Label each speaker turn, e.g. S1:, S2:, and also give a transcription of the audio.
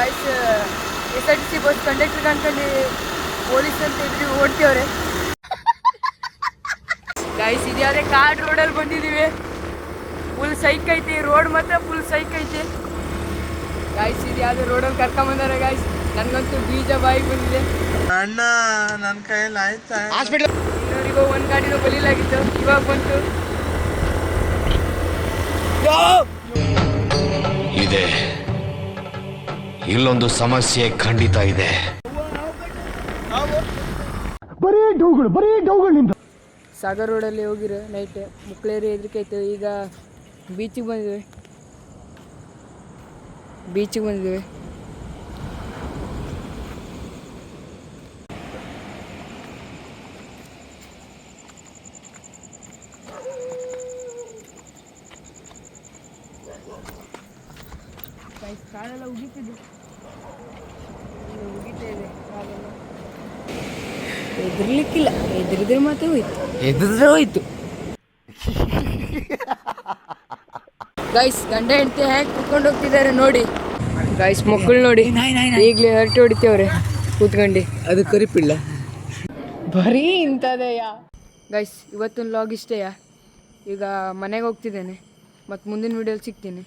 S1: Guys SRTC bus conductor ಅನ್ಕೊಂಡು police ಅಂತ ಇದ್ರಿ ಓಡ್ತೀವ್ರೆ ಗಾಯ್ಸ್ ಇದ್ಯಾವುದೇ ಕಾಡ್ ರೋಡಲ್ಲಿ ಬಂದಿದ್ದೀವಿ. ಫುಲ್ ಸೈಕ್ ಐತಿ ರೋಡ್, ಮಾತ್ರ ಫುಲ್ ಸೈಕ್ ಐತಿ ಗಾಯ್ಸ್. ಇದ್ಯಾವುದೇ ರೋಡಲ್ಲಿ ಕರ್ಕೊಂಬಂದಾರೆ ಗಾಯ್ಸ್. ನನಗಂತೂ ಬೀಜ ಬಾಯಿಗೆ ಬಂದಿದೆ
S2: ಅಣ್ಣ. ನನ್ನ ಕೈಯಲ್ಲಿ ಆಯ್ತಾ
S1: ಹಾಸ್ಪಿಟ್ಲ್ ಇನ್ನೂರಿಗೂ ಒಂದು ಗಾಡಿನೂ ಬಲಿಲಾಗಿತ್ತು, ಇವಾಗ ಬಂತು.
S3: ಇದೆ ಇಲ್ಲೊಂದು ಸಮಸ್ಯೆ ಖಂಡಿತ ಇದೆ.
S1: ಸಾಗರ್ ರೋಡಲ್ಲಿ ಹೋಗಿರೋ ನೈಟ್ ಮುಕ್ಳೇರಿ ಹೆದರಿಕೆ ಆಯ್ತು. ಈಗ ಬೀಚಿಗೆ ಬಂದಿದ್ದೀವಿ. ಕಾಲೆಲ್ಲ ಉಗಿತಾ ಇದೆ ಕಾಲೆಲ್ಲ. ಹೆದರ್ಲಿಕ್ಕಿಲ್ಲ, ಹೆದರಿದ್ರೆ ಮಾತ್ರ ಹೋಯ್ತು. ಗೈಸ್ ಗಂಡ ಹೆಂಡತಿ ಹೇಗೆ ಕುತ್ಕೊಂಡು ಹೋಗ್ತಿದ್ದಾರೆ ನೋಡಿ ಗೈಸ್. ಮಕ್ಕಳು ನೋಡಿ ಈಗಲೇ ಹರಟೆ ಹೊಡಿತೇವ್ರೆ ಕೂತ್ಕೊಂಡು.
S2: ಅದು ಕರಿಪಿಲ್ಲ
S1: ಬರೀ ಇಂಥದೆಯಾ ಗೈಸ್. ಇವತ್ತಿನ ಲಾಗ್ ಇಷ್ಟೇಯಾ. ಈಗ ಮನೆಗೆ ಹೋಗ್ತಿದ್ದೇನೆ, ಮತ್ತು ಮುಂದಿನ ವೀಡಿಯೋಲಿ ಸಿಗ್ತೀನಿ.